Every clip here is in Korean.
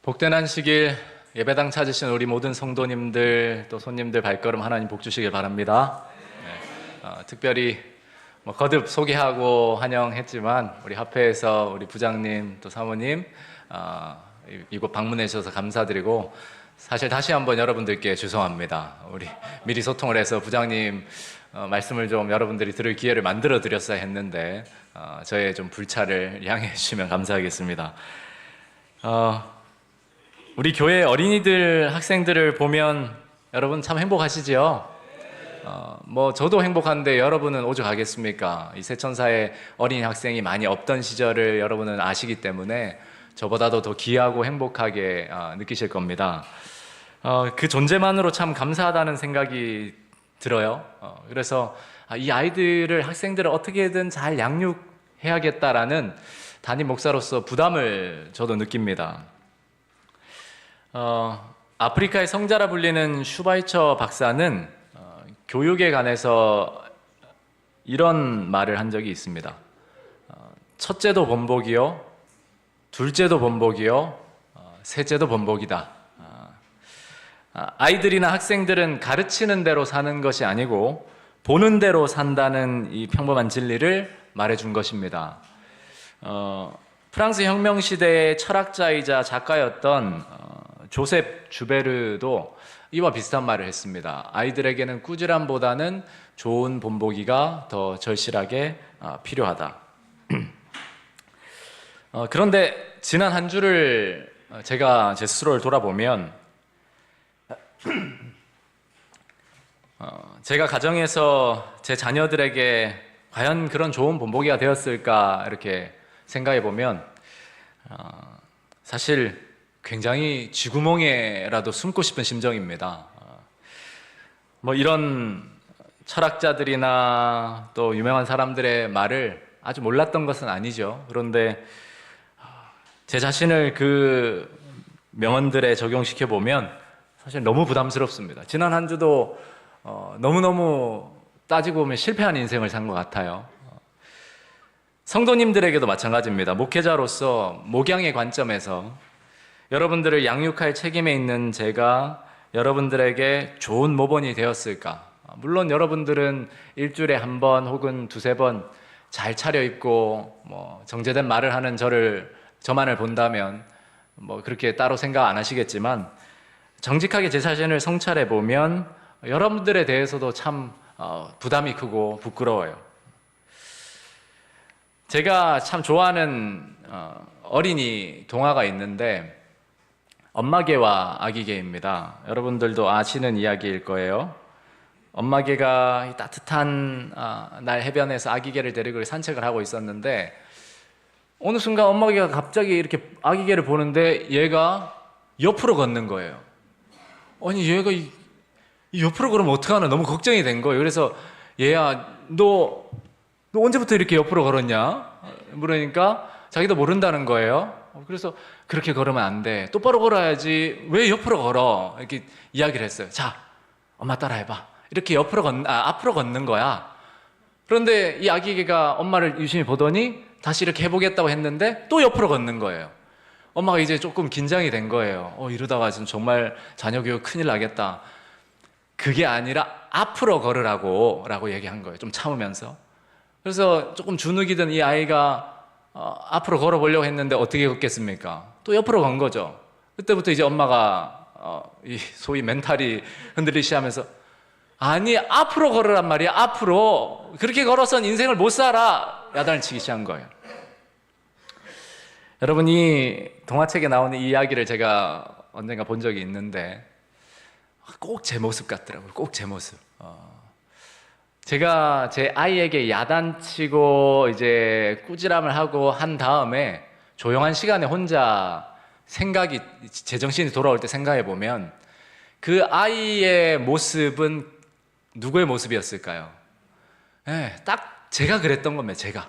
복된 안식일 예배당 찾으신 우리 모든 성도님들 또 손님들 발걸음 하나님 복 주시길 바랍니다. 특별히 거듭 소개하고 환영했지만 우리 합회에서 우리 부장님 또 사모님 이곳 방문해 주셔서 감사드리고, 사실 다시 한번 여러분들께 죄송합니다. 우리 미리 소통을 해서 부장님 말씀을 좀 여러분들이 들을 기회를 만들어 드렸어야 했는데 저의 좀 불찰을 양해해 주시면 감사하겠습니다. 우리 교회 어린이들, 학생들을 보면 여러분 참 행복하시죠? 저도 행복한데 여러분은 오죽하겠습니까? 이 새천사의 어린이 학생이 많이 없던 시절을 여러분은 아시기 때문에 저보다도 더 귀하고 행복하게 느끼실 겁니다. 그 존재만으로 참 감사하다는 생각이 들어요. 그래서 이 아이들을, 학생들을 어떻게든 잘 양육해야겠다라는 담임 목사로서 부담을 저도 느낍니다. 아프리카의 성자라 불리는 슈바이처 박사는 교육에 관해서 이런 말을 한 적이 있습니다. 첫째도 번복이요, 둘째도 번복이요, 셋째도 번복이다. 아이들이나 학생들은 가르치는 대로 사는 것이 아니고 보는 대로 산다는 이 평범한 진리를 말해준 것입니다. 프랑스 혁명 시대의 철학자이자 작가였던 조셉 주베르도 이와 비슷한 말을 했습니다. 아이들에게는 꾸지람보다는 좋은 본보기가 더 절실하게 필요하다. 그런데 지난 한 주를 제가 제 스스로를 돌아보면 제가 가정에서 제 자녀들에게 과연 그런 좋은 본보기가 되었을까 이렇게 생각해 보면 사실 굉장히 쥐구멍에라도 숨고 싶은 심정입니다. 이런 철학자들이나 또 유명한 사람들의 말을 아주 몰랐던 것은 아니죠. 그런데 제 자신을 그 명언들에 적용시켜 보면 사실 너무 부담스럽습니다. 지난 한 주도 너무너무 따지고 보면 실패한 인생을 산 것 같아요. 성도님들에게도 마찬가지입니다. 목회자로서 목양의 관점에서 여러분들을 양육할 책임에 있는 제가 여러분들에게 좋은 모본이 되었을까? 물론 여러분들은 일주일에 한 번 혹은 두세 번 잘 차려입고 정제된 말을 하는 저만을 본다면 그렇게 따로 생각 안 하시겠지만, 정직하게 제 자신을 성찰해 보면 여러분들에 대해서도 참 부담이 크고 부끄러워요. 제가 참 좋아하는 어린이 동화가 있는데 엄마개와 아기개입니다. 여러분들도 아시는 이야기일 거예요. 엄마개가 따뜻한 날 해변에서 아기개를 데리고 산책을 하고 있었는데 어느 순간 엄마개가 갑자기 이렇게 아기개를 보는데 얘가 옆으로 걷는 거예요. 아니 얘가 이 옆으로 걸으면 어떡하나 너무 걱정이 된 거예요. 그래서 얘야 너 언제부터 이렇게 옆으로 걸었냐? 물으니까 자기도 모른다는 거예요. 그래서 그렇게 걸으면 안 돼. 똑바로 걸어야지. 왜 옆으로 걸어? 이렇게 이야기를 했어요. 자, 엄마 따라해봐. 이렇게 앞으로 걷는 거야. 그런데 이 아기개가 엄마를 유심히 보더니 다시 이렇게 해보겠다고 했는데 또 옆으로 걷는 거예요. 엄마가 이제 조금 긴장이 된 거예요. 이러다가 지금 정말 자녀 교육 큰일 나겠다. 그게 아니라 앞으로 걸으라고 얘기한 거예요. 좀 참으면서. 그래서 조금 주눅이 든 이 아이가 앞으로 걸어보려고 했는데 어떻게 걷겠습니까? 또 옆으로 건 거죠. 그때부터 이제 엄마가 이 소위 멘탈이 흔들리시 하면서 아니 앞으로 걸으란 말이야. 앞으로. 그렇게 걸어선 인생을 못 살아. 야단을 치기 시작한 거예요. 여러분, 이 동화책에 나오는 이 이야기를 제가 언젠가 본 적이 있는데 꼭 제 모습 같더라고요. 꼭 제 모습. 제가 제 아이에게 야단치고 이제 꾸지람을 하고 한 다음에 조용한 시간에 혼자 제정신이 돌아올 때 생각해 보면 그 아이의 모습은 누구의 모습이었을까요? 네, 딱 제가 그랬던 겁니다. 제가.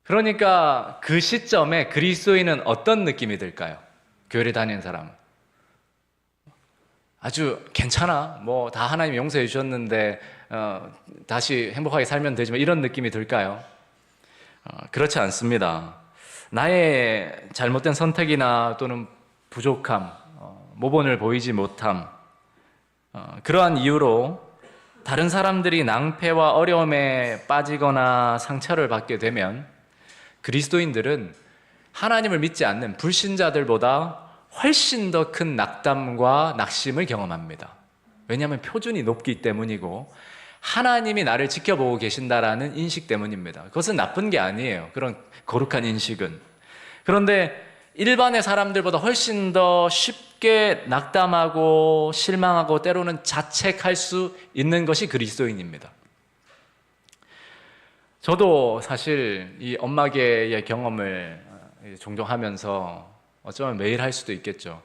그러니까 그 시점에 그리스도인은 어떤 느낌이 들까요? 교회를 다니는 사람은 아주 괜찮아. 다 하나님이 용서해 주셨는데 다시 행복하게 살면 되지만 이런 느낌이 들까요? 그렇지 않습니다. 나의 잘못된 선택이나 또는 부족함, 모본을 보이지 못함, 그러한 이유로 다른 사람들이 낭패와 어려움에 빠지거나 상처를 받게 되면 그리스도인들은 하나님을 믿지 않는 불신자들보다 훨씬 더 큰 낙담과 낙심을 경험합니다. 왜냐하면 표준이 높기 때문이고 하나님이 나를 지켜보고 계신다라는 인식 때문입니다. 그것은 나쁜 게 아니에요. 그런 거룩한 인식은. 그런데 일반의 사람들보다 훨씬 더 쉽게 낙담하고 실망하고 때로는 자책할 수 있는 것이 그리스도인입니다. 저도 사실 이 엄마계의 경험을 종종 하면서 어쩌면 매일 할 수도 있겠죠.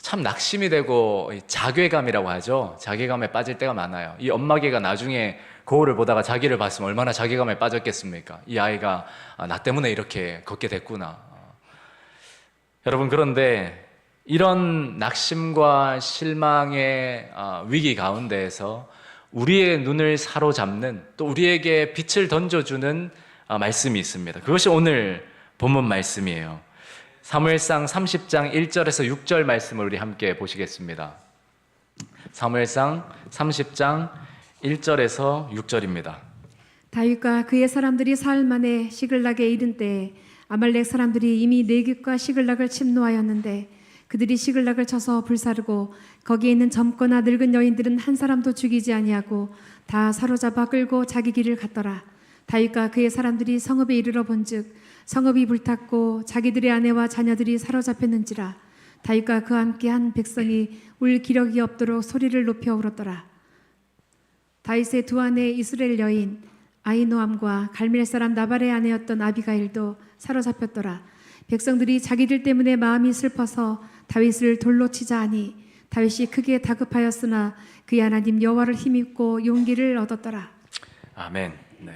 참 낙심이 되고 자괴감이라고 하죠. 자괴감에 빠질 때가 많아요. 이 엄마계가 나중에 거울을 보다가 자기를 봤으면 얼마나 자괴감에 빠졌겠습니까? 이 아이가 나 때문에 이렇게 걷게 됐구나. 여러분, 그런데 이런 낙심과 실망의 위기 가운데에서 우리의 눈을 사로잡는, 또 우리에게 빛을 던져주는 말씀이 있습니다. 그것이 오늘 본문 말씀이에요. 사무엘상 30장 1절에서 6절 말씀을 우리 함께 보시겠습니다. 사무엘상 30장 1절에서 6절입니다. 다윗과 그의 사람들이 사흘 만에 시글락에 이른 때에 아말렉 사람들이 이미 네귿과 시글락을 침노하였는데 그들이 시글락을 쳐서 불사르고 거기에 있는 젊거나 늙은 여인들은 한 사람도 죽이지 아니하고 다 사로잡아 끌고 자기 길을 갔더라. 다윗과 그의 사람들이 성읍에 이르러 본즉 성읍이 불탔고 자기들의 아내와 자녀들이 사로잡혔는지라. 다윗과 그와 함께 한 백성이 울 기력이 없도록 소리를 높여 울었더라. 다윗의 두 아내 이스라엘 여인 아히노암과 갈멜 사람 나발의 아내였던 아비가일도 사로잡혔더라. 백성들이 자기들 때문에 마음이 슬퍼서 다윗을 돌로 치자 하니 다윗이 크게 다급하였으나 그의 하나님 여호와를 힘입고 용기를 얻었더라. 아멘. 네.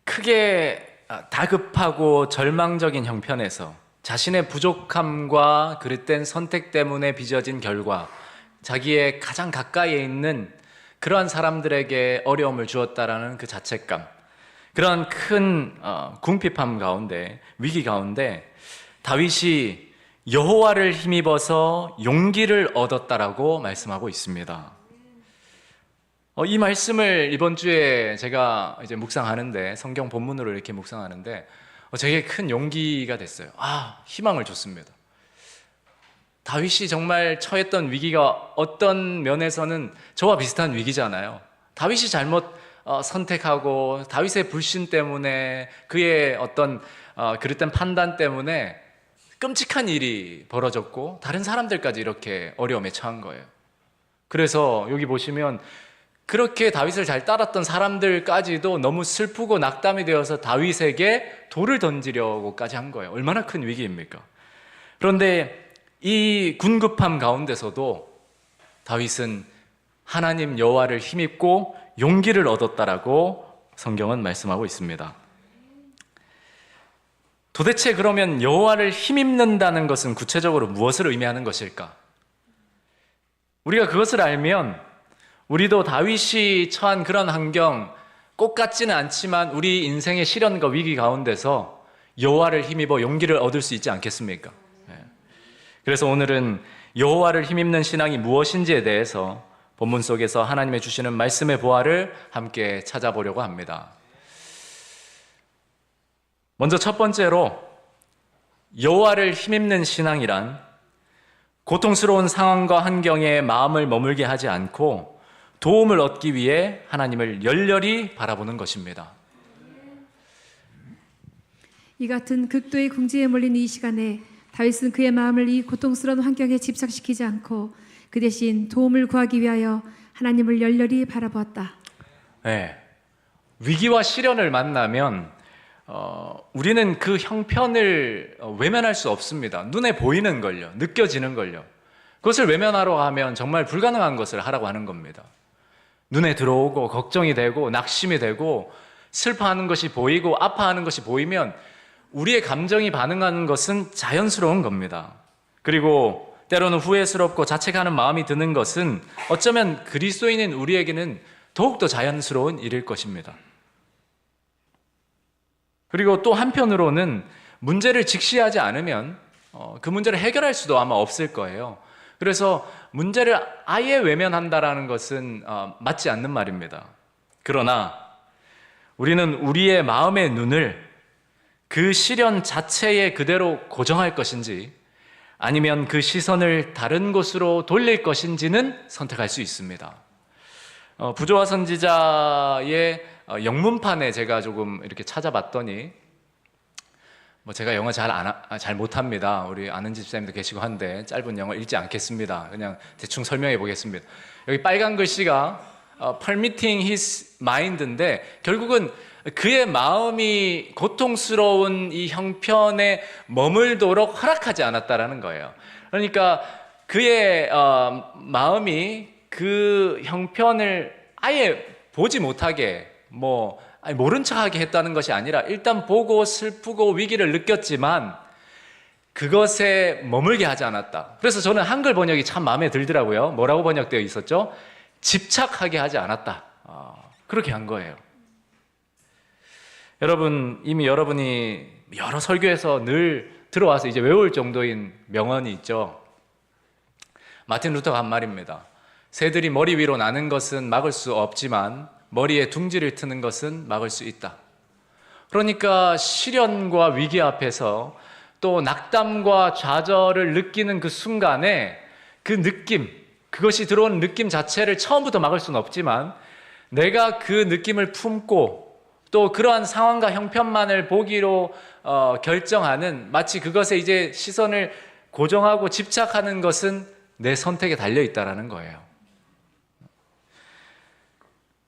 크게 다급하고 절망적인 형편에서 자신의 부족함과 그릇된 선택 때문에 빚어진 결과 자기의 가장 가까이에 있는 그러한 사람들에게 어려움을 주었다라는 그 자책감, 그런 큰 궁핍함 가운데, 위기 가운데 다윗이 여호와를 힘입어서 용기를 얻었다라고 말씀하고 있습니다. 이 말씀을 이번 주에 제가 이제 묵상하는데, 성경 본문으로 이렇게 묵상하는데 제게 큰 용기가 됐어요. 희망을 줬습니다. 다윗이 정말 처했던 위기가 어떤 면에서는 저와 비슷한 위기잖아요. 다윗이 잘못 선택하고 다윗의 불신 때문에 그의 어떤 그릇된 판단 때문에 끔찍한 일이 벌어졌고 다른 사람들까지 이렇게 어려움에 처한 거예요. 그래서 여기 보시면 그렇게 다윗을 잘 따랐던 사람들까지도 너무 슬프고 낙담이 되어서 다윗에게 돌을 던지려고까지 한 거예요. 얼마나 큰 위기입니까? 그런데 이 군급함 가운데서도 다윗은 하나님 여호와를 힘입고 용기를 얻었다라고 성경은 말씀하고 있습니다. 도대체 그러면 여호와를 힘입는다는 것은 구체적으로 무엇을 의미하는 것일까? 우리가 그것을 알면 우리도 다윗이 처한 그런 환경, 꼭 같지는 않지만 우리 인생의 시련과 위기 가운데서 여호와를 힘입어 용기를 얻을 수 있지 않겠습니까? 그래서 오늘은 여호와를 힘입는 신앙이 무엇인지에 대해서 본문 속에서 하나님의 주시는 말씀의 보화를 함께 찾아보려고 합니다. 먼저 첫 번째로, 여호와를 힘입는 신앙이란 고통스러운 상황과 환경에 마음을 머물게 하지 않고 도움을 얻기 위해 하나님을 열렬히 바라보는 것입니다. 이 같은 극도의 궁지에 몰린 이 시간에 다윗은 그의 마음을 이 고통스러운 환경에 집착시키지 않고 그 대신 도움을 구하기 위하여 하나님을 열렬히 바라보았다. 네. 위기와 시련을 만나면 우리는 그 형편을 외면할 수 없습니다. 눈에 보이는 걸요, 느껴지는 걸요. 그것을 외면하러 하면 정말 불가능한 것을 하라고 하는 겁니다. 눈에 들어오고 걱정이 되고 낙심이 되고 슬퍼하는 것이 보이고 아파하는 것이 보이면 우리의 감정이 반응하는 것은 자연스러운 겁니다. 그리고 때로는 후회스럽고 자책하는 마음이 드는 것은 어쩌면 그리스도인인 우리에게는 더욱더 자연스러운 일일 것입니다. 그리고 또 한편으로는 문제를 직시하지 않으면 그 문제를 해결할 수도 아마 없을 거예요. 그래서 문제를 아예 외면한다라는 것은 맞지 않는 말입니다. 그러나 우리는 우리의 마음의 눈을 그 시련 자체에 그대로 고정할 것인지 아니면 그 시선을 다른 곳으로 돌릴 것인지는 선택할 수 있습니다. 부조화 선지자의 영문판에 제가 조금 이렇게 찾아봤더니 제가 영어 잘 못합니다. 우리 아는 집사님도 계시고 한데 짧은 영어 읽지 않겠습니다. 그냥 대충 설명해 보겠습니다. 여기 빨간 글씨가 permitting his mind인데 결국은 그의 마음이 고통스러운 이 형편에 머물도록 허락하지 않았다라는 거예요. 그러니까 그의 마음이 그 형편을 아예 보지 못하게 모른 척하게 했다는 것이 아니라 일단 보고 슬프고 위기를 느꼈지만 그것에 머물게 하지 않았다. 그래서 저는 한글 번역이 참 마음에 들더라고요. 뭐라고 번역되어 있었죠? 집착하게 하지 않았다. 그렇게 한 거예요. 여러분, 이미 여러분이 여러 설교에서 늘 들어와서 이제 외울 정도인 명언이 있죠. 마틴 루터가 한 말입니다. 새들이 머리 위로 나는 것은 막을 수 없지만 머리에 둥지를 트는 것은 막을 수 있다. 그러니까 시련과 위기 앞에서 또 낙담과 좌절을 느끼는 그 순간에 그 느낌, 그것이 들어오는 느낌 자체를 처음부터 막을 수는 없지만 내가 그 느낌을 품고 또 그러한 상황과 형편만을 보기로 결정하는, 마치 그것에 이제 시선을 고정하고 집착하는 것은 내 선택에 달려 있다라는 거예요.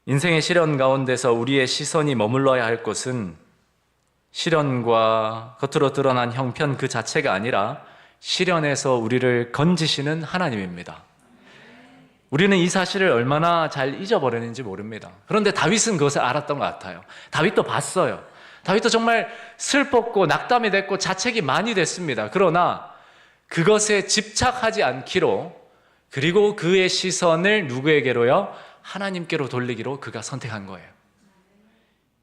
인생의 시련 가운데서 우리의 시선이 머물러야 할 곳은 시련과 겉으로 드러난 형편 그 자체가 아니라 시련에서 우리를 건지시는 하나님입니다. 우리는 이 사실을 얼마나 잘 잊어버리는지 모릅니다. 그런데 다윗은 그것을 알았던 것 같아요. 다윗도 봤어요. 다윗도 정말 슬펐고 낙담이 됐고 자책이 많이 됐습니다. 그러나 그것에 집착하지 않기로, 그리고 그의 시선을 누구에게로요? 하나님께로 돌리기로 그가 선택한 거예요.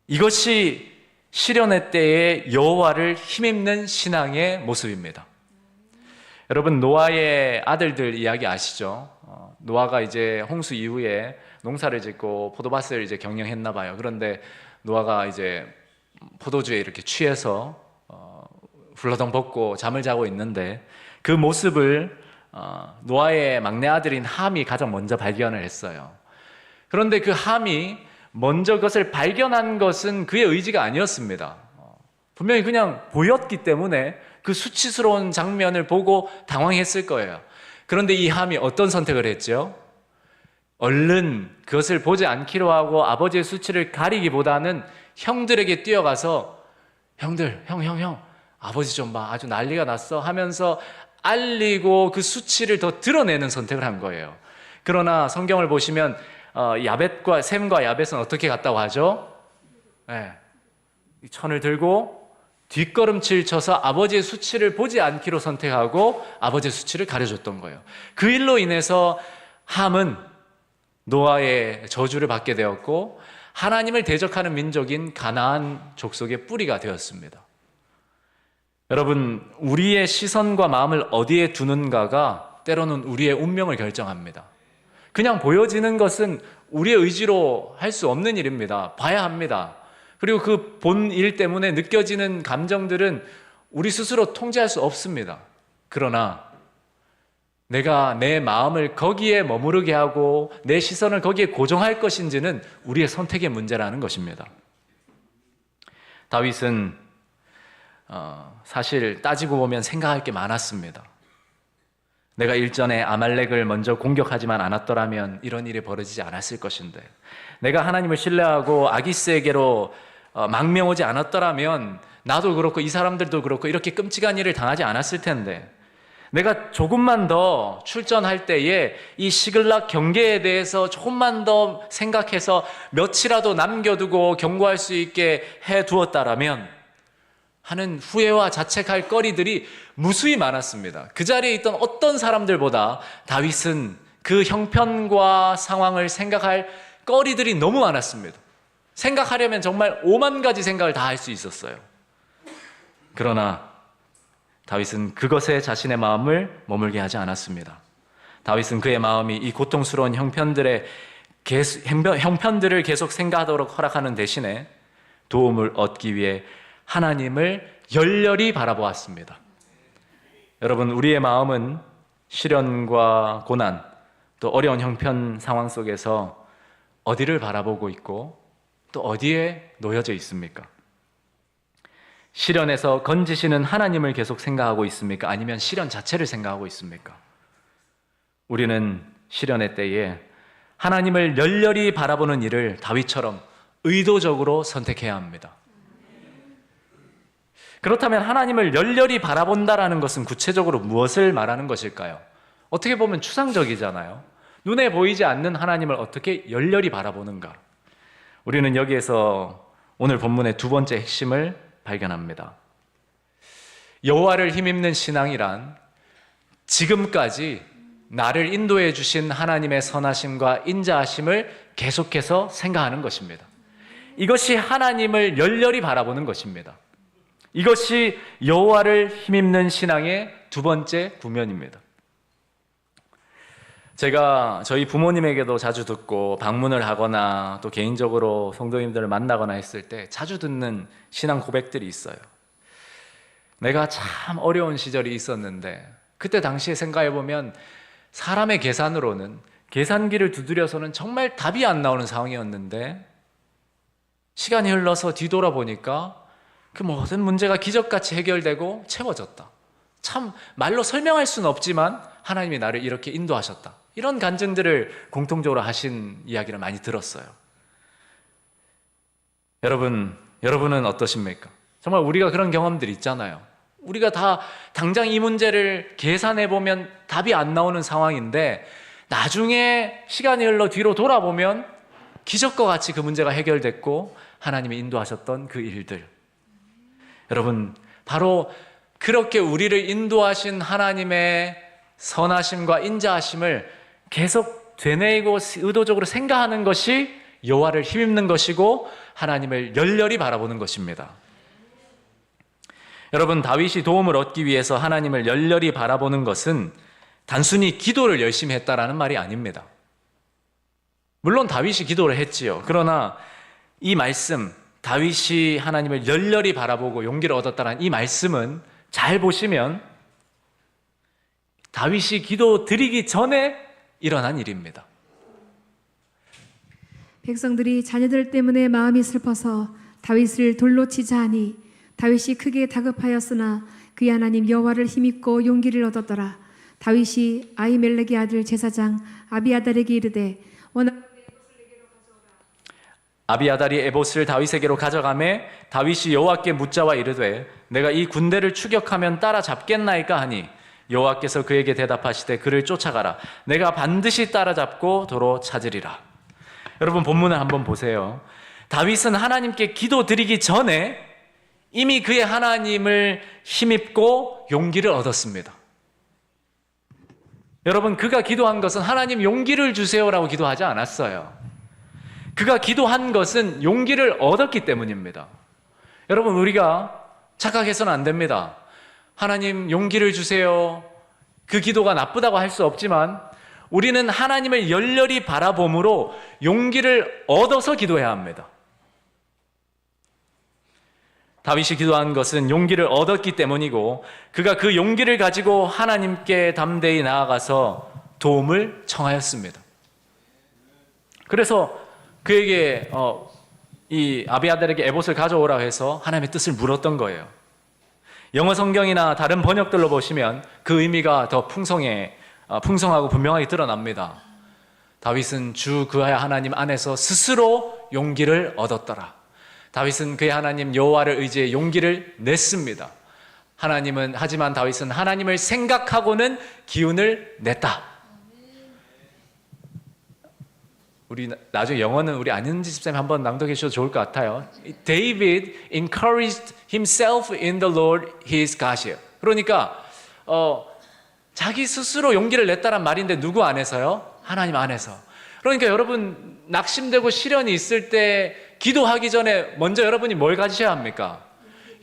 이것이 시련의 때에 여호와를 힘입는 신앙의 모습입니다. 여러분, 노아의 아들들 이야기 아시죠? 노아가 이제 홍수 이후에 농사를 짓고 포도밭을 이제 경영했나 봐요. 그런데 노아가 이제 포도주에 이렇게 취해서 훌러덩 벗고 잠을 자고 있는데 그 모습을 노아의 막내 아들인 함이 가장 먼저 발견을 했어요. 그런데 그 함이 먼저 그것을 발견한 것은 그의 의지가 아니었습니다. 분명히 그냥 보였기 때문에 그 수치스러운 장면을 보고 당황했을 거예요. 그런데 이 함이 어떤 선택을 했죠? 얼른 그것을 보지 않기로 하고 아버지의 수치를 가리기보다는 형들에게 뛰어가서 형들, 형, 아버지 좀 봐, 아주 난리가 났어 하면서 알리고 그 수치를 더 드러내는 선택을 한 거예요. 그러나 성경을 보시면 셈과 야벳은 어떻게 갔다고 하죠? 네. 천을 들고 뒷걸음질 쳐서 아버지의 수치를 보지 않기로 선택하고 아버지의 수치를 가려줬던 거예요. 그 일로 인해서 함은 노아의 저주를 받게 되었고 하나님을 대적하는 민족인 가나안 족속의 뿌리가 되었습니다. 여러분, 우리의 시선과 마음을 어디에 두는가가 때로는 우리의 운명을 결정합니다. 그냥 보여지는 것은 우리의 의지로 할 수 없는 일입니다. 봐야 합니다. 그리고 그 본 일 때문에 느껴지는 감정들은 우리 스스로 통제할 수 없습니다. 그러나 내가 내 마음을 거기에 머무르게 하고 내 시선을 거기에 고정할 것인지는 우리의 선택의 문제라는 것입니다. 다윗은 사실 따지고 보면 생각할 게 많았습니다. 내가 일전에 아말렉을 먼저 공격하지만 않았더라면 이런 일이 벌어지지 않았을 것인데, 내가 하나님을 신뢰하고 아기스에게로 망명 오지 않았더라면 나도 그렇고 이 사람들도 그렇고 이렇게 끔찍한 일을 당하지 않았을 텐데, 내가 조금만 더 출전할 때에 이 시글락 경계에 대해서 조금만 더 생각해서 며칠이라도 남겨두고 경고할 수 있게 해두었다라면 하는 후회와 자책할 거리들이 무수히 많았습니다. 그 자리에 있던 어떤 사람들보다 다윗은 그 형편과 상황을 생각할 거리들이 너무 많았습니다. 생각하려면 정말 5만 가지 생각을 다 할 수 있었어요. 그러나 다윗은 그것에 자신의 마음을 머물게 하지 않았습니다. 다윗은 그의 마음이 이 고통스러운 형편들을 계속 생각하도록 허락하는 대신에 도움을 얻기 위해 하나님을 열렬히 바라보았습니다. 여러분, 우리의 마음은 시련과 고난, 또 어려운 형편 상황 속에서 어디를 바라보고 있고 또 어디에 놓여져 있습니까? 시련에서 건지시는 하나님을 계속 생각하고 있습니까? 아니면 시련 자체를 생각하고 있습니까? 우리는 시련의 때에 하나님을 열렬히 바라보는 일을 다윗처럼 의도적으로 선택해야 합니다. 그렇다면 하나님을 열렬히 바라본다라는 것은 구체적으로 무엇을 말하는 것일까요? 어떻게 보면 추상적이잖아요. 눈에 보이지 않는 하나님을 어떻게 열렬히 바라보는가? 우리는 여기에서 오늘 본문의 두 번째 핵심을 발견합니다. 여호와를 힘입는 신앙이란 지금까지 나를 인도해 주신 하나님의 선하심과 인자하심을 계속해서 생각하는 것입니다. 이것이 하나님을 열렬히 바라보는 것입니다. 이것이 여호와를 힘입는 신앙의 두 번째 구면입니다. 제가 저희 부모님에게도 자주 듣고 방문을 하거나 또 개인적으로 성도님들을 만나거나 했을 때 자주 듣는 신앙 고백들이 있어요. 내가 참 어려운 시절이 있었는데 그때 당시에 생각해보면 사람의 계산으로는 계산기를 두드려서는 정말 답이 안 나오는 상황이었는데 시간이 흘러서 뒤돌아보니까 그 모든 문제가 기적같이 해결되고 채워졌다. 참 말로 설명할 수는 없지만 하나님이 나를 이렇게 인도하셨다. 이런 간증들을 공통적으로 하신 이야기를 많이 들었어요. 여러분은 어떠십니까? 정말 우리가 그런 경험들이 있잖아요. 우리가 다 당장 이 문제를 계산해보면 답이 안 나오는 상황인데 나중에 시간이 흘러 뒤로 돌아보면 기적과 같이 그 문제가 해결됐고 하나님이 인도하셨던 그 일들. 여러분, 바로 그렇게 우리를 인도하신 하나님의 선하심과 인자하심을 계속 되뇌이고 의도적으로 생각하는 것이 여호와를 힘입는 것이고 하나님을 열렬히 바라보는 것입니다. 여러분, 다윗이 도움을 얻기 위해서 하나님을 열렬히 바라보는 것은 단순히 기도를 열심히 했다라는 말이 아닙니다. 물론 다윗이 기도를 했지요. 그러나 이 말씀, 다윗이 하나님을 열렬히 바라보고 용기를 얻었다는 이 말씀은 잘 보시면 다윗이 기도 드리기 전에 일어난 일입니다. 백성들이 자녀들 때문에 마음이 슬퍼서 다윗을 돌로 치자 하니 다윗이 크게 다급하였으나 그의 하나님 여호와를 힘입고 용기를 얻었더라. 다윗이 아히멜렉의 아들 제사장 아비아달에게 이르되 아비아달이 에봇을 다윗에게로 가져가매 다윗이 여호와께 묻자와 이르되 내가 이 군대를 추격하면 따라잡겠나이까 하니 여호와께서 그에게 대답하시되 그를 쫓아가라. 내가 반드시 따라잡고 도로 찾으리라. 여러분, 본문을 한번 보세요. 다윗은 하나님께 기도 드리기 전에 이미 그의 하나님을 힘입고 용기를 얻었습니다. 여러분, 그가 기도한 것은 하나님 용기를 주세요라고 기도하지 않았어요. 그가 기도한 것은 용기를 얻었기 때문입니다. 여러분, 우리가 착각해서는 안 됩니다. 하나님 용기를 주세요. 그 기도가 나쁘다고 할 수 없지만 우리는 하나님을 열렬히 바라봄으로 용기를 얻어서 기도해야 합니다. 다윗이 기도한 것은 용기를 얻었기 때문이고 그가 그 용기를 가지고 하나님께 담대히 나아가서 도움을 청하였습니다. 그래서 그에게 이 아비아달에게 에봇을 가져오라고 해서 하나님의 뜻을 물었던 거예요. 영어 성경이나 다른 번역들로 보시면 그 의미가 더 풍성하고 분명하게 드러납니다. 다윗은 주 그의 하나님 안에서 스스로 용기를 얻었더라. 다윗은 그의 하나님 여호와를 의지해 용기를 냈습니다. 하지만 다윗은 하나님을 생각하고는 기운을 냈다. 우리 나중에 영어는 우리 안현지 집사님 한번 낭독해 주셔도 좋을 것 같아요. David encouraged himself in the Lord his God. 그러니까 자기 스스로 용기를 냈다란 말인데 누구 안에서요? 하나님 안에서. 그러니까 여러분, 낙심되고 시련이 있을 때 기도하기 전에 먼저 여러분이 뭘 가지셔야 합니까?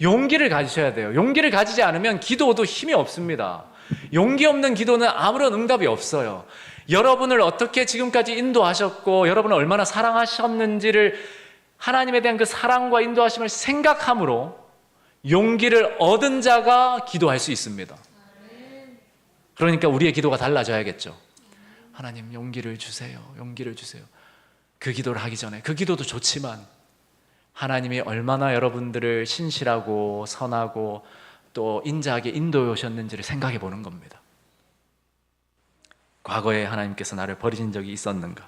용기를 가지셔야 돼요. 용기를 가지지 않으면 기도도 힘이 없습니다. 용기 없는 기도는 아무런 응답이 없어요. 여러분을 어떻게 지금까지 인도하셨고 여러분을 얼마나 사랑하셨는지를 하나님에 대한 그 사랑과 인도하심을 생각함으로 용기를 얻은 자가 기도할 수 있습니다. 그러니까 우리의 기도가 달라져야겠죠. 하나님 용기를 주세요. 용기를 주세요. 그 기도를 하기 전에 그 기도도 좋지만 하나님이 얼마나 여러분들을 신실하고 선하고 또 인자하게 인도해 오셨는지를 생각해 보는 겁니다. 과거에 하나님께서 나를 버리신 적이 있었는가?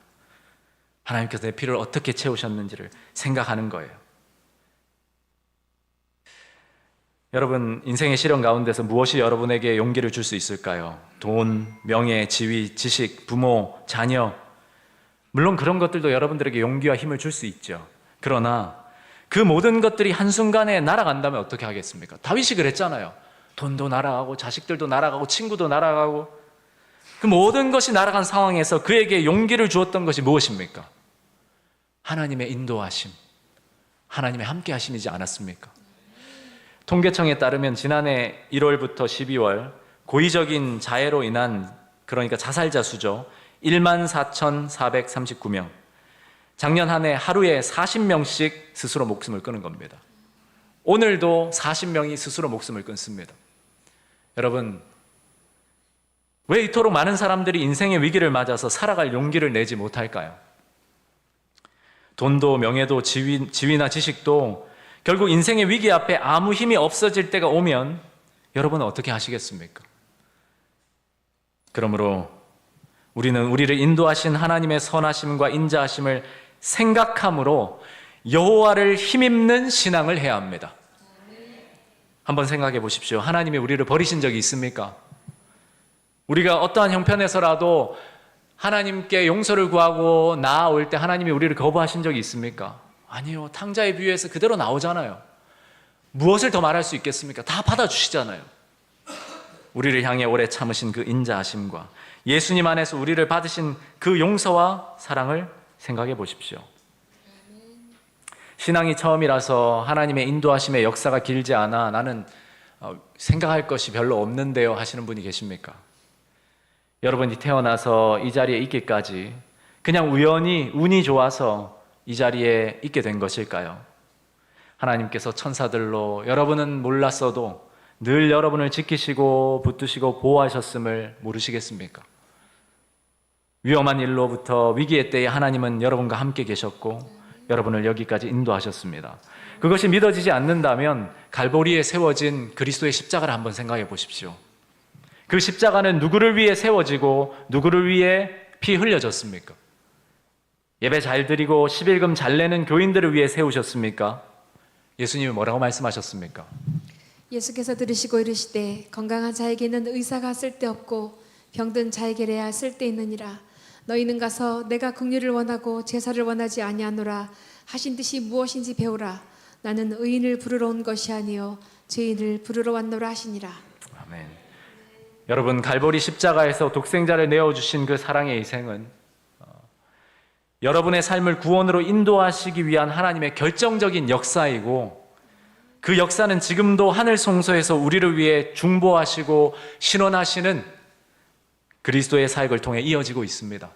하나님께서 내 필요를 어떻게 채우셨는지를 생각하는 거예요. 여러분, 인생의 시련 가운데서 무엇이 여러분에게 용기를 줄 수 있을까요? 돈, 명예, 지위, 지식, 부모, 자녀. 물론 그런 것들도 여러분들에게 용기와 힘을 줄 수 있죠. 그러나 그 모든 것들이 한순간에 날아간다면 어떻게 하겠습니까? 다윗이 그랬잖아요. 돈도 날아가고 자식들도 날아가고 친구도 날아가고 그 모든 것이 날아간 상황에서 그에게 용기를 주었던 것이 무엇입니까? 하나님의 인도하심, 하나님의 함께 하심이지 않았습니까? 통계청에 따르면 지난해 1월부터 12월 고의적인 자해로 인한, 그러니까 자살자 수죠, 14,439명. 작년 한 해 하루에 40명씩 스스로 목숨을 끊은 겁니다. 오늘도 40명이 스스로 목숨을 끊습니다. 여러분, 왜 이토록 많은 사람들이 인생의 위기를 맞아서 살아갈 용기를 내지 못할까요? 돈도 명예도 지위나 지식도 결국 인생의 위기 앞에 아무 힘이 없어질 때가 오면 여러분은 어떻게 하시겠습니까? 그러므로 우리는 우리를 인도하신 하나님의 선하심과 인자하심을 생각함으로 여호와를 힘입는 신앙을 해야 합니다. 한번 생각해 보십시오. 하나님이 우리를 버리신 적이 있습니까? 우리가 어떠한 형편에서라도 하나님께 용서를 구하고 나아올 때 하나님이 우리를 거부하신 적이 있습니까? 아니요. 탕자의 비유에서 그대로 나오잖아요. 무엇을 더 말할 수 있겠습니까? 다 받아주시잖아요. 우리를 향해 오래 참으신 그 인자하심과 예수님 안에서 우리를 받으신 그 용서와 사랑을 생각해 보십시오. 신앙이 처음이라서 하나님의 인도하심의 역사가 길지 않아 나는 생각할 것이 별로 없는데요 하시는 분이 계십니까? 여러분이 태어나서 이 자리에 있기까지 그냥 우연히 운이 좋아서 이 자리에 있게 된 것일까요? 하나님께서 천사들로 여러분은 몰랐어도 늘 여러분을 지키시고 붙드시고 보호하셨음을 모르시겠습니까? 위험한 일로부터 위기의 때에 하나님은 여러분과 함께 계셨고 여러분을 여기까지 인도하셨습니다. 그것이 믿어지지 않는다면 갈보리에 세워진 그리스도의 십자가를 한번 생각해 보십시오. 그 십자가는 누구를 위해 세워지고 누구를 위해 피 흘려졌습니까? 예배 잘 드리고 11금 잘 내는 교인들을 위해 세우셨습니까? 예수님이 뭐라고 말씀하셨습니까? 예수께서 들으시고 이르시되 건강한 자에게는 의사가 쓸데없고 병든 자에게래야 쓸데있느니라. 너희는 가서 내가 긍휼을 원하고 제사를 원하지 아니하노라 하신 뜻이 무엇인지 배우라. 나는 의인을 부르러 온 것이 아니요 죄인을 부르러 왔노라 하시니라. 아멘. 여러분, 갈보리 십자가에서 독생자를 내어주신 그 사랑의 희생은 여러분의 삶을 구원으로 인도하시기 위한 하나님의 결정적인 역사이고 그 역사는 지금도 하늘 성소에서 우리를 위해 중보하시고 신원하시는 그리스도의 사역을 통해 이어지고 있습니다.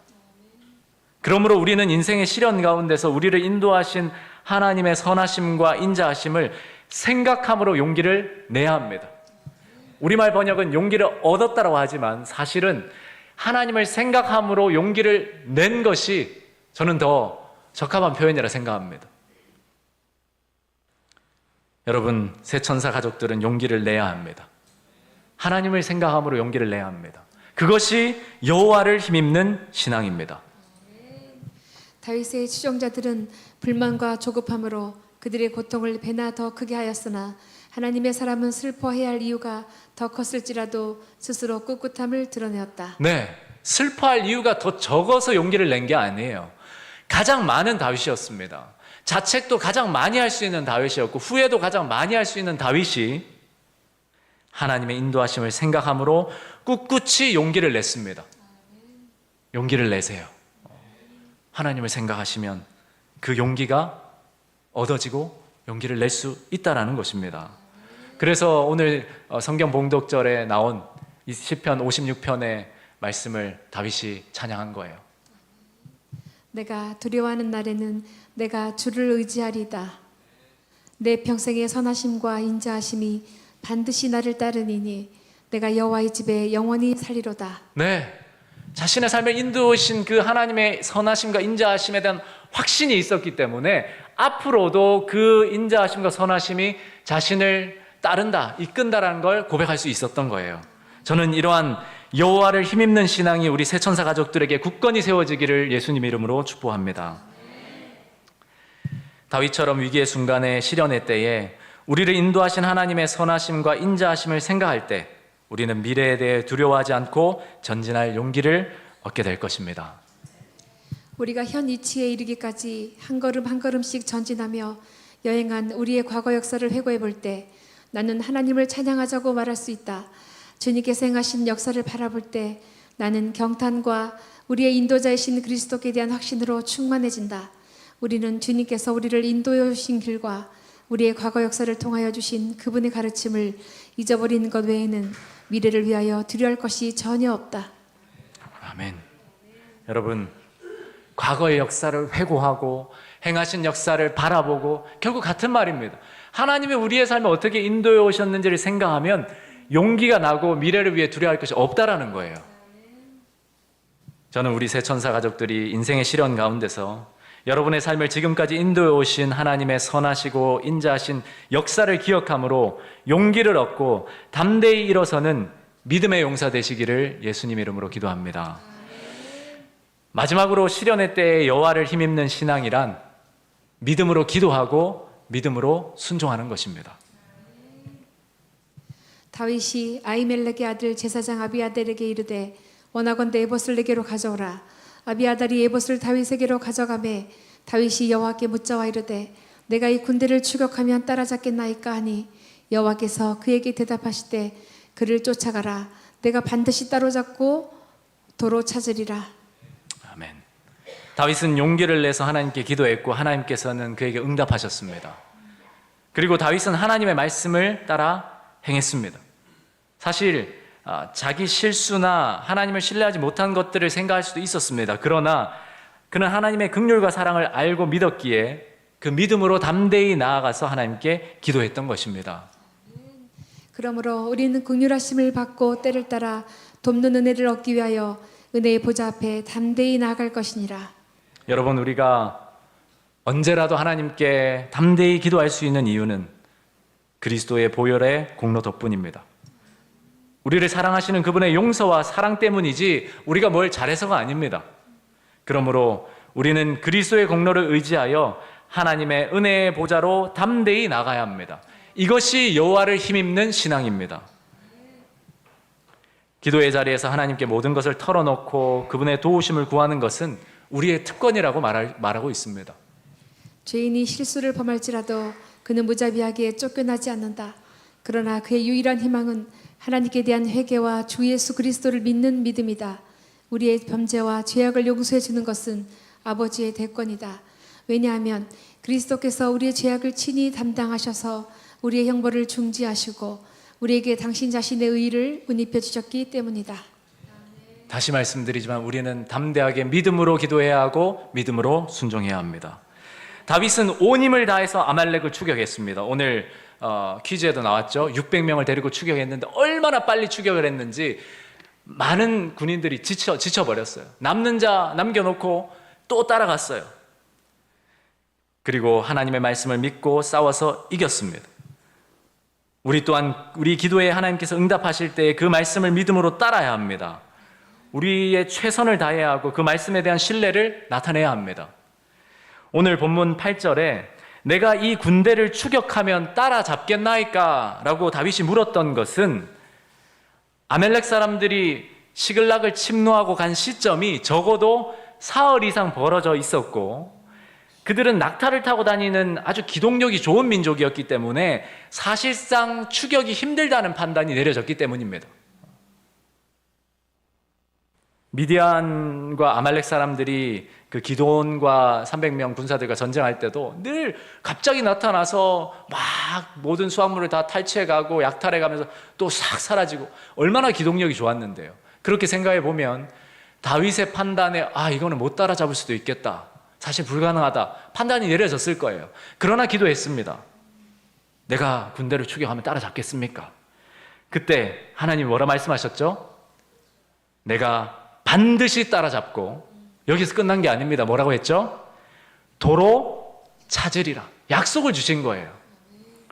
그러므로 우리는 인생의 시련 가운데서 우리를 인도하신 하나님의 선하심과 인자하심을 생각함으로 용기를 내야 합니다. 우리말 번역은 용기를 얻었다고 하지만 사실은 하나님을 생각함으로 용기를 낸 것이 저는 더 적합한 표현이라 생각합니다. 여러분, 새 천사 가족들은 용기를 내야 합니다. 하나님을 생각함으로 용기를 내야 합니다. 그것이 여호와를 힘입는 신앙입니다. 다윗의 추종자들은 불만과 조급함으로 그들의 고통을 배나 더 크게 하였으나 하나님의 사람은 슬퍼해야 할 이유가 더 컸을지라도 스스로 꿋꿋함을 드러내었다. 네, 슬퍼할 이유가 더 적어서 용기를 낸 게 아니에요. 가장 많은 다윗이었습니다. 자책도 가장 많이 할 수 있는 다윗이었고 후회도 가장 많이 할 수 있는 다윗이 하나님의 인도하심을 생각함으로 꿋꿋이 용기를 냈습니다. 용기를 내세요. 하나님을 생각하시면 그 용기가 얻어지고 용기를 낼 수 있다라는 것입니다. 그래서 오늘 성경 봉독절에 나온 이 시편 56편의 말씀을 다윗이 찬양한 거예요. 내가 두려워하는 날에는 내가 주를 의지하리다. 내 평생의 선하심과 인자하심이 반드시 나를 따르니니 내가 여호와의 집에 영원히 살리로다. 네, 자신의 삶을 인도하신 그 하나님의 선하심과 인자하심에 대한 확신이 있었기 때문에 앞으로도 그 인자하심과 선하심이 자신을 따른다, 이끈다라는 걸 고백할 수 있었던 거예요. 저는 이러한 여호와를 힘입는 신앙이 우리 새천사 가족들에게 굳건히 세워지기를 예수님 이름으로 축복합니다. 다윗처럼 위기의 순간에 시련의 때에 우리를 인도하신 하나님의 선하심과 인자하심을 생각할 때 우리는 미래에 대해 두려워하지 않고 전진할 용기를 얻게 될 것입니다. 우리가 현 위치에 이르기까지 한 걸음 한 걸음씩 전진하며 여행한 우리의 과거 역사를 회고해 볼 때 나는 하나님을 찬양하자고 말할 수 있다. 주님께서 행하신 역사를 바라볼 때 나는 경탄과 우리의 인도자이신 그리스도께 대한 확신으로 충만해진다. 우리는 주님께서 우리를 인도해 오신 길과 우리의 과거 역사를 통하여 주신 그분의 가르침을 잊어버리는 것 외에는 미래를 위하여 두려워할 것이 전혀 없다. 아멘. 여러분, 과거의 역사를 회고하고 행하신 역사를 바라보고 결국 같은 말입니다. 하나님이 우리의 삶을 어떻게 인도해 오셨는지를 생각하면 용기가 나고 미래를 위해 두려워할 것이 없다라는 거예요. 저는 우리 새천사 가족들이 인생의 시련 가운데서 여러분의 삶을 지금까지 인도해 오신 하나님의 선하시고 인자하신 역사를 기억함으로 용기를 얻고 담대히 일어서는 믿음의 용사 되시기를 예수님 이름으로 기도합니다. 마지막으로 시련의 때에 여호와를 힘입는 신앙이란 믿음으로 기도하고 믿음으로 순종하는 것입니다. 다윗이 아히멜렉의 아들 제사장 아비아달에게 이르되 원하건대 에봇을 내게로 가져오라. 아비아달이 에봇을 다윗에게로 가져가매 다윗이 여호와께 묻자와 이르되 내가 이 군대를 추격하면 따라잡겠나이까 하니 여호와께서 그에게 대답하시되 그를 쫓아가라. 내가 반드시 따로잡고 도로 찾으리라. 아멘. 다윗은 용기를 내서 하나님께 기도했고 하나님께서는 그에게 응답하셨습니다. 그리고 다윗은 하나님의 말씀을 따라 행했습니다. 사실 자기 실수나 하나님을 신뢰하지 못한 것들을 생각할 수도 있었습니다. 그러나 그는 하나님의 긍휼과 사랑을 알고 믿었기에 그 믿음으로 담대히 나아가서 하나님께 기도했던 것입니다. 그러므로 우리는 긍휼하심을 받고 때를 따라 돕는 은혜를 얻기 위하여 은혜의 보좌 앞에 담대히 나아갈 것이니라. 여러분, 우리가 언제라도 하나님께 담대히 기도할 수 있는 이유는 그리스도의 보혈의 공로 덕분입니다. 우리를 사랑하시는 그분의 용서와 사랑 때문이지 우리가 뭘 잘해서가 아닙니다. 그러므로 우리는 그리스도의 공로를 의지하여 하나님의 은혜의 보좌로 담대히 나가야 합니다. 이것이 여호와를 힘입는 신앙입니다. 기도의 자리에서 하나님께 모든 것을 털어놓고 그분의 도우심을 구하는 것은 우리의 특권이라고 말하고 있습니다. 죄인이 실수를 범할지라도 그는 무자비하게 쫓겨나지 않는다. 그러나 그의 유일한 희망은 하나님께 대한 회개와 주 예수 그리스도를 믿는 믿음이다. 우리의 범죄와 죄악을 용서해 주는 것은 아버지의 대권이다. 왜냐하면 그리스도께서 우리의 죄악을 친히 담당하셔서 우리의 형벌을 중지하시고 우리에게 당신 자신의 의를 은입해 주셨기 때문이다. 다시 말씀드리지만 우리는 담대하게 믿음으로 기도해야 하고 믿음으로 순종해야 합니다. 다윗은 온 힘을 다해서 아말렉을 추격했습니다. 오늘 퀴즈에도 나왔죠. 600명을 데리고 추격했는데 얼마나 빨리 추격을 했는지 많은 군인들이 지쳐버렸어요. 남는 자 남겨놓고 또 따라갔어요. 그리고 하나님의 말씀을 믿고 싸워서 이겼습니다. 우리 또한 우리 기도에 하나님께서 응답하실 때 그 말씀을 믿음으로 따라야 합니다. 우리의 최선을 다해야 하고 그 말씀에 대한 신뢰를 나타내야 합니다. 오늘 본문 8절에 내가 이 군대를 추격하면 따라잡겠나이까? 라고 다윗이 물었던 것은 아멜렉 사람들이 시글락을 침노하고 간 시점이 적어도 사흘 이상 벌어져 있었고 그들은 낙타를 타고 다니는 아주 기동력이 좋은 민족이었기 때문에 사실상 추격이 힘들다는 판단이 내려졌기 때문입니다. 미디안과 아말렉 사람들이 그 기드온과 300명 군사들과 전쟁할 때도 늘 갑자기 나타나서 막 모든 수확물을 다 탈취해가고 약탈해가면서 또 싹 사라지고, 얼마나 기동력이 좋았는데요. 그렇게 생각해 보면 다윗의 판단에 이거는 못 따라잡을 수도 있겠다, 사실 불가능하다 판단이 내려졌을 거예요. 그러나 기도했습니다. 내가 군대를 추격하면 따라잡겠습니까? 그때 하나님 뭐라 말씀하셨죠? 내가 반드시 따라잡고, 여기서 끝난 게 아닙니다. 뭐라고 했죠? 도로 찾으리라. 약속을 주신 거예요.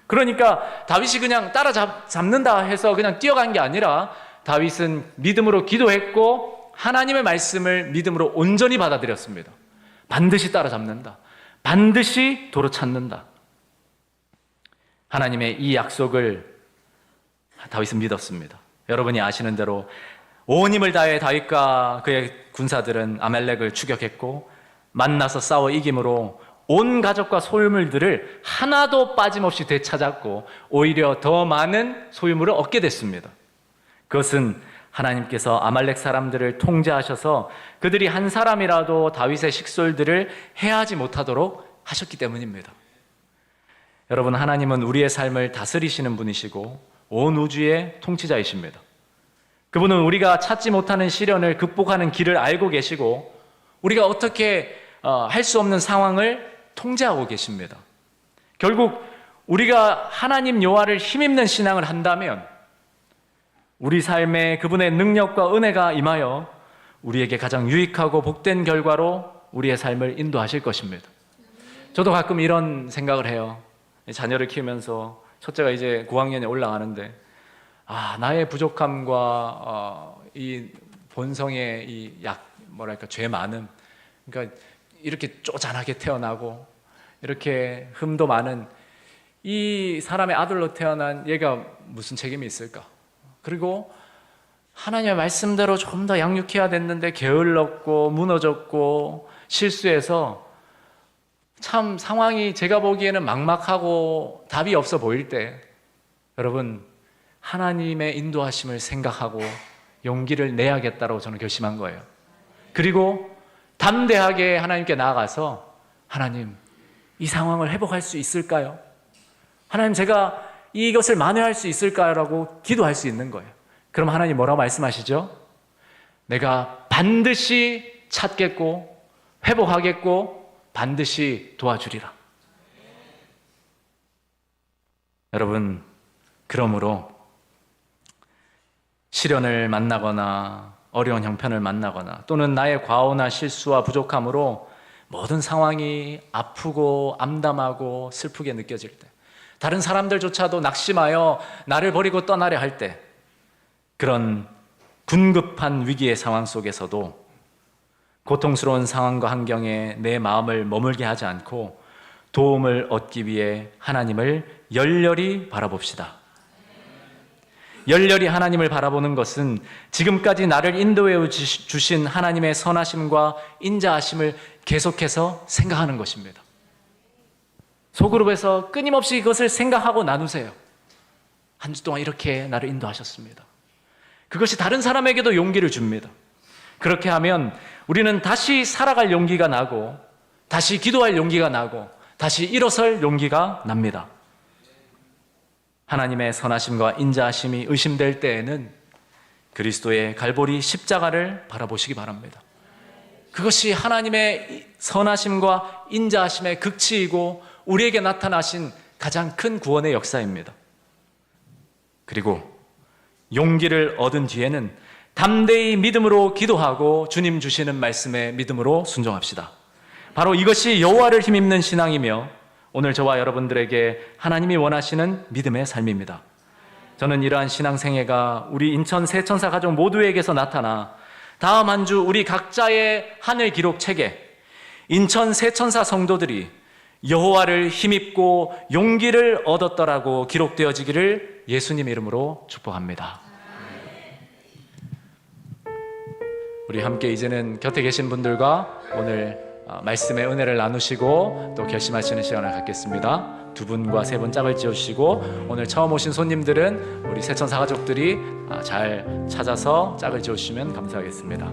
그러니까 다윗이 그냥 따라잡는다 해서 그냥 뛰어간 게 아니라, 다윗은 믿음으로 기도했고 하나님의 말씀을 믿음으로 온전히 받아들였습니다. 반드시 따라잡는다, 반드시 도로 찾는다. 하나님의 이 약속을 다윗은 믿었습니다. 여러분이 아시는 대로 온 힘을 다해 다윗과 그의 군사들은 아말렉을 추격했고, 만나서 싸워 이김으로 온 가족과 소유물들을 하나도 빠짐없이 되찾았고, 오히려 더 많은 소유물을 얻게 됐습니다. 그것은 하나님께서 아말렉 사람들을 통제하셔서 그들이 한 사람이라도 다윗의 식솔들을 해하지 못하도록 하셨기 때문입니다. 여러분, 하나님은 우리의 삶을 다스리시는 분이시고 온 우주의 통치자이십니다. 그분은 우리가 찾지 못하는 시련을 극복하는 길을 알고 계시고, 우리가 어떻게 할 수 없는 상황을 통제하고 계십니다. 결국 우리가 하나님 여호와를 힘입는 신앙을 한다면 우리 삶에 그분의 능력과 은혜가 임하여 우리에게 가장 유익하고 복된 결과로 우리의 삶을 인도하실 것입니다. 저도 가끔 이런 생각을 해요. 자녀를 키우면서 첫째가 이제 9학년에 올라가는데, 나의 부족함과 이 본성의 이 죄 많음, 그러니까 이렇게 쪼잔하게 태어나고 이렇게 흠도 많은 이 사람의 아들로 태어난 얘가 무슨 책임이 있을까? 그리고 하나님의 말씀대로 좀 더 양육해야 됐는데 게을렀고 무너졌고 실수해서 참 상황이 제가 보기에는 막막하고 답이 없어 보일 때, 여러분, 하나님의 인도하심을 생각하고 용기를 내야겠다고 저는 결심한 거예요. 그리고 담대하게 하나님께 나아가서, 하나님, 이 상황을 회복할 수 있을까요? 하나님, 제가 이것을 만회할 수 있을까요? 라고 기도할 수 있는 거예요. 그럼 하나님 뭐라고 말씀하시죠? 내가 반드시 찾겠고 회복하겠고 반드시 도와주리라. 여러분, 그러므로 시련을 만나거나 어려운 형편을 만나거나 또는 나의 과오나 실수와 부족함으로 모든 상황이 아프고 암담하고 슬프게 느껴질 때, 다른 사람들조차도 낙심하여 나를 버리고 떠나려 할 때, 그런 군급한 위기의 상황 속에서도 고통스러운 상황과 환경에 내 마음을 머물게 하지 않고 도움을 얻기 위해 하나님을 열렬히 바라봅시다. 열렬히 하나님을 바라보는 것은 지금까지 나를 인도해 주신 하나님의 선하심과 인자하심을 계속해서 생각하는 것입니다. 소그룹에서 끊임없이 그것을 생각하고 나누세요. 한 주 동안 이렇게 나를 인도하셨습니다. 그것이 다른 사람에게도 용기를 줍니다. 그렇게 하면 우리는 다시 살아갈 용기가 나고, 다시 기도할 용기가 나고, 다시 일어설 용기가 납니다. 하나님의 선하심과 인자하심이 의심될 때에는 그리스도의 갈보리 십자가를 바라보시기 바랍니다. 그것이 하나님의 선하심과 인자하심의 극치이고 우리에게 나타나신 가장 큰 구원의 역사입니다. 그리고 용기를 얻은 뒤에는 담대히 믿음으로 기도하고 주님 주시는 말씀에 믿음으로 순종합시다. 바로 이것이 여호와를 힘입는 신앙이며 오늘 저와 여러분들에게 하나님이 원하시는 믿음의 삶입니다. 저는 이러한 신앙생애가 우리 인천 새천사 가족 모두에게서 나타나 다음 한 주 우리 각자의 하늘 기록 책에 인천 새천사 성도들이 여호와를 힘입고 용기를 얻었더라고 기록되어지기를 예수님 이름으로 축복합니다. 우리 함께 이제는 곁에 계신 분들과 오늘 말씀의 은혜를 나누시고 또 결심하시는 시간을 갖겠습니다. 두 분과 세 분 짝을 지어주시고, 오늘 처음 오신 손님들은 우리 새천사 가족들이 잘 찾아서 짝을 지어주시면 감사하겠습니다.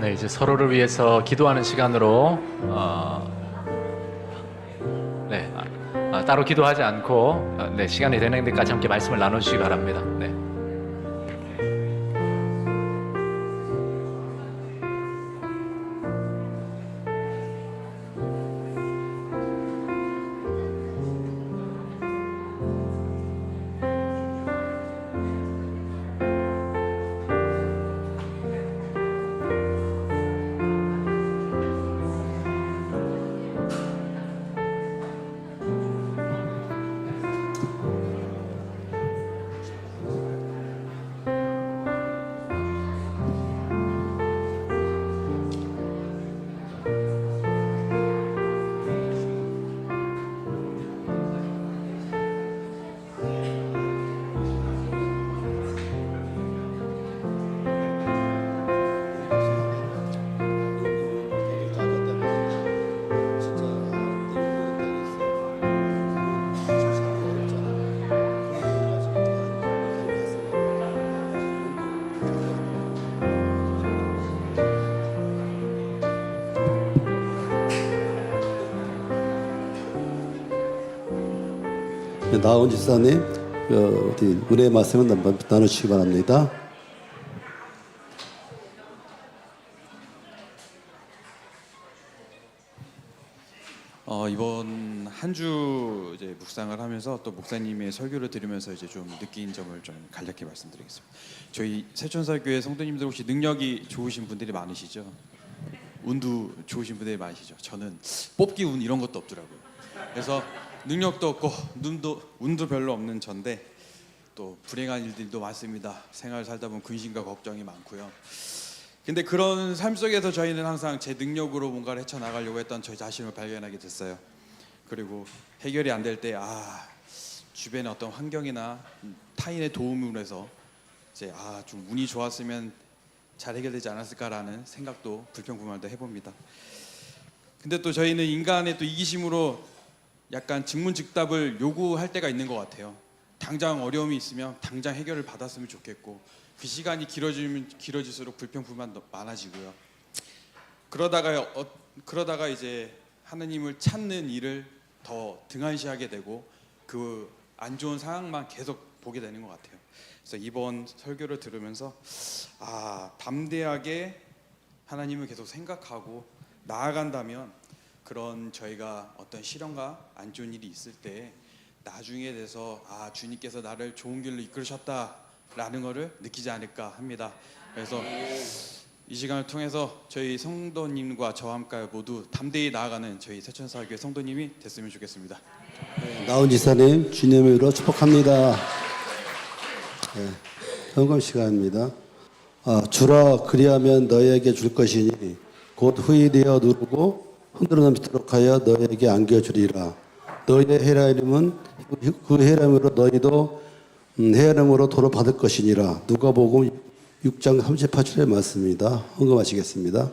네, 이제 서로를 위해서 기도하는 시간으로 따로 기도하지 않고 시간이 되는 데까지 함께 말씀을 나눠주시기 바랍니다. 네. 나온 지사님, 은혜의 말씀을 나누시기 바랍니다. 이번 한 주 이제 묵상을 하면서 또 목사님의 설교를 들으면서 이제 좀 느낀 점을 좀 간략히 말씀드리겠습니다. 저희 세천사교회 성도님들 혹시 능력이 좋으신 분들이 많으시죠? 운도 좋으신 분들이 많으시죠? 저는 뽑기 운 이런 것도 없더라고요. 그래서 능력도 없고 운도 별로 없는 전데 또 불행한 일들도 많습니다. 생활 살다 보면 근심과 걱정이 많고요. 근데 그런 삶 속에서 저희는 항상 제 능력으로 뭔가를 헤쳐나가려고 했던 저희 자신을 발견하게 됐어요. 그리고 해결이 안 될 때 주변의 어떤 환경이나 타인의 도움으로 해서 이제 좀 운이 좋았으면 잘 해결되지 않았을까라는 생각도 불평불만도 해봅니다. 근데 또 저희는 인간의 또 이기심으로 약간 즉문즉답을 요구할 때가 있는 것 같아요. 당장 어려움이 있으면 당장 해결을 받았으면 좋겠고 그 시간이 길어지면 길어질수록 불평불만도 많아지고요. 그러다가 이제 하느님을 찾는 일을 더 등한시하게 되고 그 안 좋은 상황만 계속 보게 되는 것 같아요. 그래서 이번 설교를 들으면서 담대하게 하나님을 계속 생각하고 나아간다면 그런 저희가 어떤 시련과 안 좋은 일이 있을 때 나중에 돼서 주님께서 나를 좋은 길로 이끌으셨다라는 것을 느끼지 않을까 합니다. 그래서 이 시간을 통해서 저희 성도님과 저와 함께 모두 담대히 나아가는 저희 세천사교회 성도님이 됐으면 좋겠습니다. 나온 지사님, 주님의 이름으로 축복합니다. 헌금 시간입니다. 주라 그리하면 너에게 줄 것이니 곧 후일이여 누르고 흔들어 넘치도록 하여 너에게 안겨주리라. 너희의 헤라림은 그 헤라림으로 너희도 헤라림으로 도를 받을 것이니라. 누가복음 6장 38절의 말씀입니다. 헌금하시겠습니다.